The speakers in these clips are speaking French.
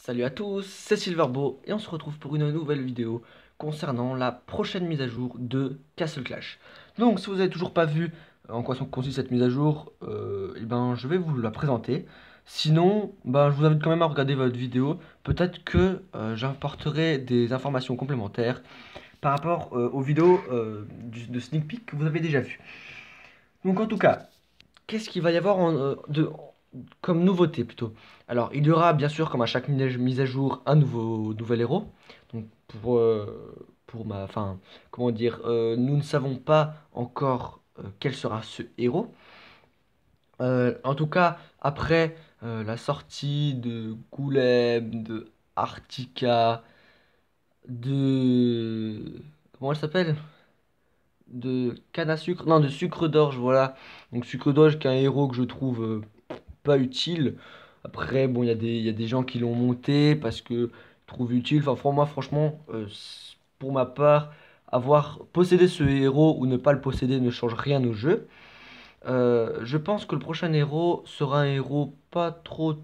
Salut à tous, c'est Silverbo et on se retrouve pour une nouvelle vidéo concernant la prochaine mise à jour de Castle Clash. Donc si vous n'avez toujours pas vu en quoi consiste cette mise à jour, je vais vous la présenter. Sinon, je vous invite quand même à regarder votre vidéo. Peut-être que j'apporterai des informations complémentaires par rapport aux vidéos de sneak peek que vous avez déjà vues. Donc en tout cas, qu'est-ce qu'il va y avoir comme nouveauté plutôt? Alors, il y aura bien sûr, comme à chaque mise à jour, un nouvel héros. Donc, enfin, comment dire, nous ne savons pas encore quel sera ce héros. En tout cas, après la sortie de Golem, de Artika, de... Comment elle s'appelle? De canne à sucre? Non, de sucre d'orge, voilà. Donc, sucre d'orge qui est un héros que je trouve pas utile. Après, bon, il y a des gens qui l'ont monté parce que ils trouvent utile. Enfin, pour moi, franchement, pour ma part, avoir possédé ce héros ou ne pas le posséder ne change rien au jeu. Je pense que le prochain héros sera un héros pas trop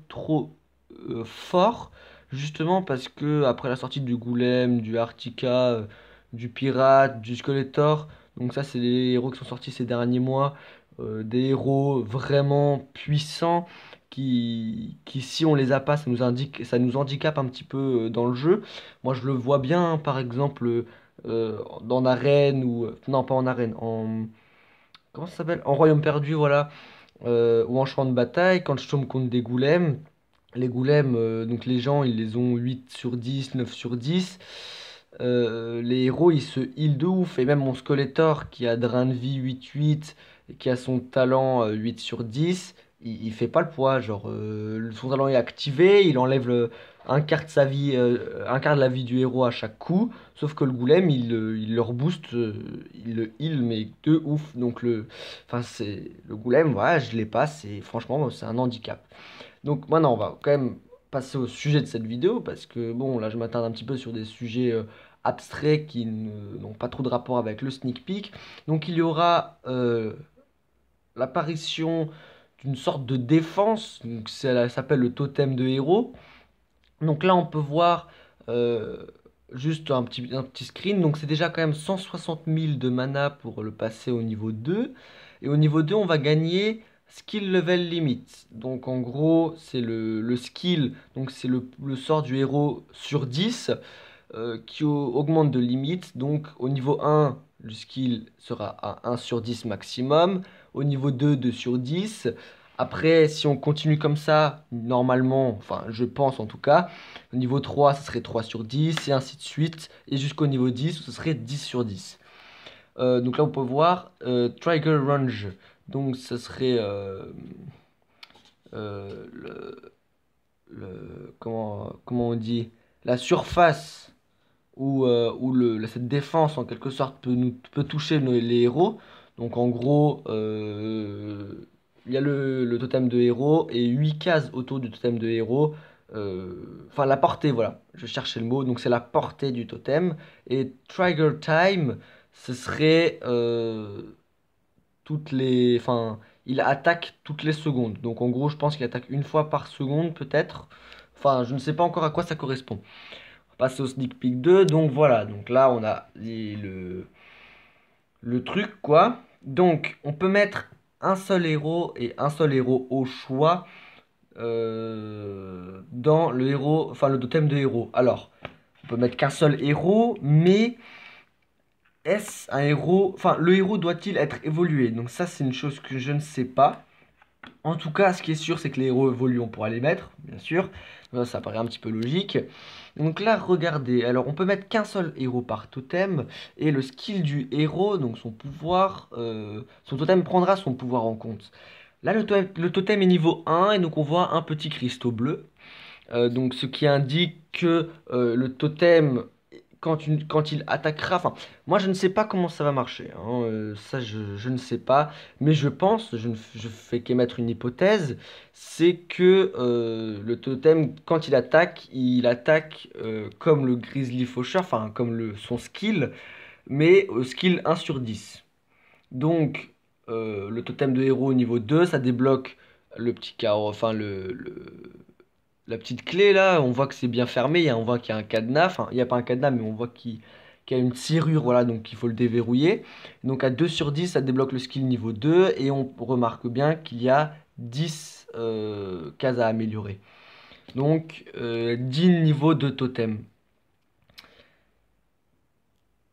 fort, justement parce que après la sortie du Golem, du Artika, du Pirate, du Skeletor, donc ça c'est les héros qui sont sortis ces derniers mois, des héros vraiment puissants qui si on les a pas, ça nous handicape un petit peu dans le jeu. Moi je le vois bien, par exemple, dans arène ou non pas en arène, en comment ça s'appelle? En royaume perdu, voilà, ou en champ de bataille, quand je tombe contre des golems, les golems, donc les gens, ils les ont 8 sur 10, 9 sur 10. Les héros, ils se heal de ouf. Et même mon Skeletor, qui a drain de vie 8-8, et qui a son talent 8 sur 10, il fait pas le poids. Genre, son talent est activé, il enlève un quart de sa vie, un quart de la vie du héros à chaque coup. Sauf que le golem, il le rebooste, il le heal, mais de ouf. Donc, enfin, c'est le golem, voilà, je l'ai pas. Franchement, c'est un handicap. Donc, maintenant, on va quand même passer au sujet de cette vidéo parce que, bon, là, je m'attarde un petit peu sur des sujets abstraits qui n'ont pas trop de rapport avec le sneak peek. Donc, il y aura l'apparition d'une sorte de défense. Donc, ça s'appelle le totem de héros. Donc là, on peut voir juste un petit screen. Donc c'est déjà quand même 160 000 de mana pour le passer au niveau 2. Et au niveau 2, on va gagner skill level limit. Donc en gros, c'est le skill. Donc c'est le sort du héros sur 10 qui augmente de limite. Donc au niveau 1, le skill sera à 1 sur 10 maximum. Au niveau 2, 2 sur 10. Après, si on continue comme ça, normalement, enfin je pense en tout cas, au niveau 3, ce serait 3 sur 10 et ainsi de suite. Et jusqu'au niveau 10, ce serait 10 sur 10. Donc là, on peut voir Trigger Range. Donc ce serait le, comment on dit? La surface où cette défense en quelque sorte peut toucher les héros. Donc en gros, il y a le totem de héros et 8 cases autour du totem de héros. Enfin la portée, voilà, je cherchais le mot. Donc c'est la portée du totem. Et Trigger Time, ce serait enfin, il attaque toutes les secondes. Donc en gros, je pense qu'il attaque une fois par seconde peut-être. Enfin, je ne sais pas encore à quoi ça correspond. On va passer au sneak peek 2. Donc voilà, donc là on a le truc quoi. Donc on peut mettre un seul héros et un seul héros au choix dans le héros, enfin le totem de héros. Alors, on peut mettre qu'un seul héros, mais est-ce un héros, enfin le héros doit-il être évolué? Donc ça c'est une chose que je ne sais pas. En tout cas, ce qui est sûr, c'est que les héros évoluent, on pourra les mettre, bien sûr. Ça paraît un petit peu logique. Donc là, regardez. Alors, on peut mettre qu'un seul héros par totem. Et le skill du héros, donc son pouvoir, son totem prendra son pouvoir en compte. Là, le totem est niveau 1, et donc on voit un petit cristaux bleu. Donc ce qui indique que le totem, quand il attaquera, enfin, moi je ne sais pas comment ça va marcher, hein, ça je ne sais pas, mais je pense, je fais qu'émettre une hypothèse, c'est que le totem, quand il attaque comme le Grizzly Faucheur, enfin comme son skill, mais au skill 1 sur 10. Donc le totem de héros au niveau 2, ça débloque le petit carreau, enfin la petite clé là, on voit que c'est bien fermé, on voit qu'il y a un cadenas, enfin il n'y a pas un cadenas mais on voit qu'il y a une serrure, voilà, donc il faut le déverrouiller. Donc à 2 sur 10, ça débloque le skill niveau 2 et on remarque bien qu'il y a 10 cases à améliorer. Donc 10 niveaux de totem.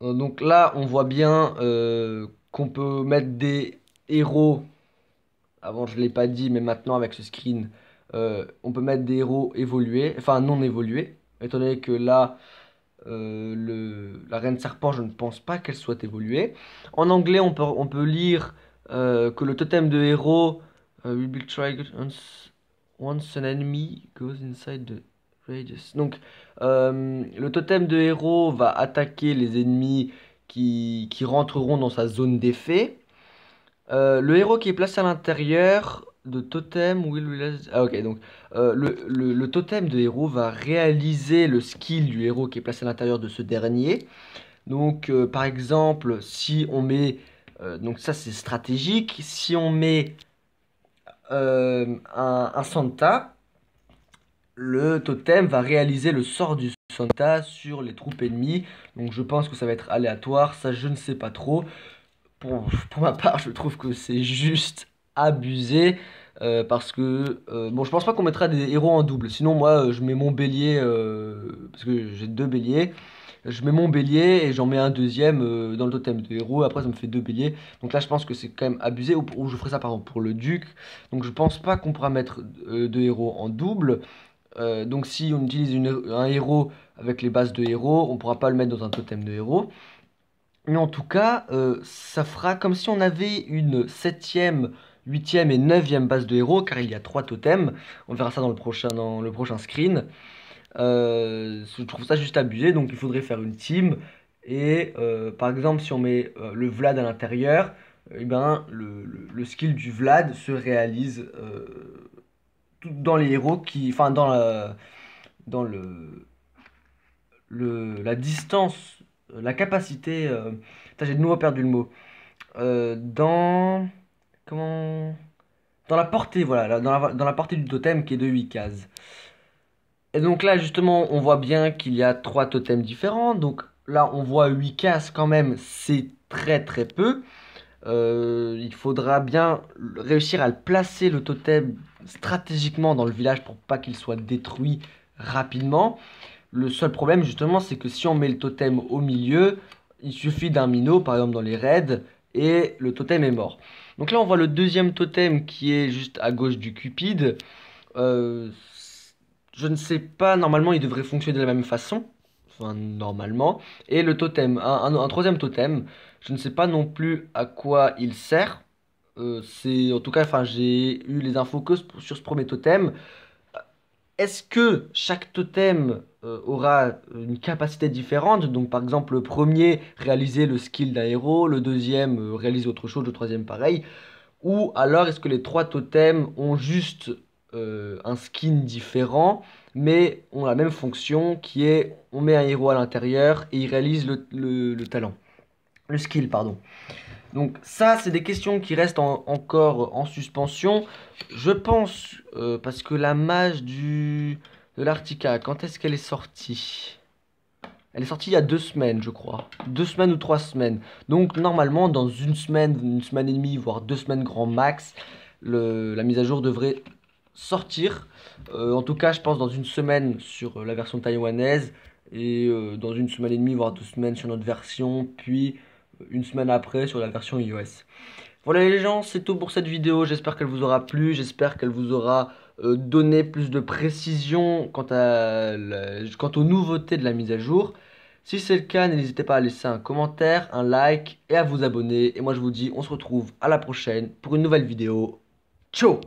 Donc là, on voit bien qu'on peut mettre des héros. Avant, je ne l'ai pas dit, mais maintenant, avec ce screen, on peut mettre des héros évolués, enfin non évolués. Étant donné que là, la reine serpent, je ne pense pas qu'elle soit évoluée. En anglais, on peut lire que le totem de héros will be triggered once an enemy goes inside the radius. Donc, le totem de héros va attaquer les ennemis qui rentreront dans sa zone d'effet. Le héros qui est placé à l'intérieur de totem will realize... Ah ok, donc le totem de héros va réaliser le skill du héros qui est placé à l'intérieur de ce dernier. Donc par exemple, si on met... donc ça c'est stratégique. Si on met un Santa, le totem va réaliser le sort du Santa sur les troupes ennemies. Donc je pense que ça va être aléatoire, ça je ne sais pas trop. Pour ma part, je trouve que c'est juste abusé. Parce que, bon, je pense pas qu'on mettra des héros en double. Sinon, moi, je mets mon bélier, parce que j'ai deux béliers. Je mets mon bélier et j'en mets un deuxième dans le totem de héros. Après, ça me fait deux béliers. Donc là, je pense que c'est quand même abusé. Ou je ferai ça, par exemple, pour le duc. Donc, je pense pas qu'on pourra mettre deux héros en double. Donc, si on utilise un héros avec les bases de héros, on pourra pas le mettre dans un totem de héros. Mais en tout cas, ça fera comme si on avait une septième, huitième et neuvième base de héros, car il y a trois totems. On verra ça dans le prochain screen. Je trouve ça juste abusé, donc il faudrait faire une team. Et par exemple, si on met le Vlad à l'intérieur, eh ben, le skill du Vlad se réalise dans les héros enfin dans la distance, la capacité. Putain, j'ai de nouveau perdu le mot. Dans. Comment. Dans la portée, voilà, dans la portée du totem qui est de 8 cases. Et donc là, justement, on voit bien qu'il y a trois totems différents. Donc là, on voit 8 cases quand même, c'est très très peu. Il faudra bien réussir à le placer le totem stratégiquement dans le village pour pas qu'il soit détruit rapidement. Le seul problème, justement, c'est que si on met le totem au milieu, il suffit d'un minot, par exemple dans les raids, et le totem est mort. Donc là, on voit le deuxième totem qui est juste à gauche du Cupide. Euh, je ne sais pas, normalement, il devrait fonctionner de la même façon. Enfin, normalement. Et le totem, un troisième totem, je ne sais pas non plus à quoi il sert. En tout cas, enfin, j'ai eu les infos que sur ce premier totem. Est-ce que chaque totem aura une capacité différente? Donc par exemple le premier réaliser le skill d'un héros, le deuxième réaliser autre chose, le troisième pareil. Ou alors est-ce que les trois totems ont juste un skin différent mais ont la même fonction qui est on met un héros à l'intérieur et il réalise le talent. Le skill, pardon. Donc ça, c'est des questions qui restent encore en suspension. Je pense, parce que la mage de l'Arctica, quand est-ce qu'elle est sortie? Elle est sortie il y a 2 semaines, je crois. 2 semaines ou 3 semaines. Donc normalement, dans une semaine et demie, voire 2 semaines grand max, la mise à jour devrait sortir. En tout cas, je pense dans une semaine sur la version taïwanaise et dans une semaine et demie, voire 2 semaines sur notre version, puis une semaine après sur la version iOS. Voilà les gens, c'est tout pour cette vidéo. J'espère qu'elle vous aura plu, j'espère qu'elle vous aura donné plus de précision quant aux nouveautés de la mise à jour. Si c'est le cas, n'hésitez pas à laisser un commentaire, un like et à vous abonner. Et moi je vous dis, on se retrouve à la prochaine pour une nouvelle vidéo. Ciao!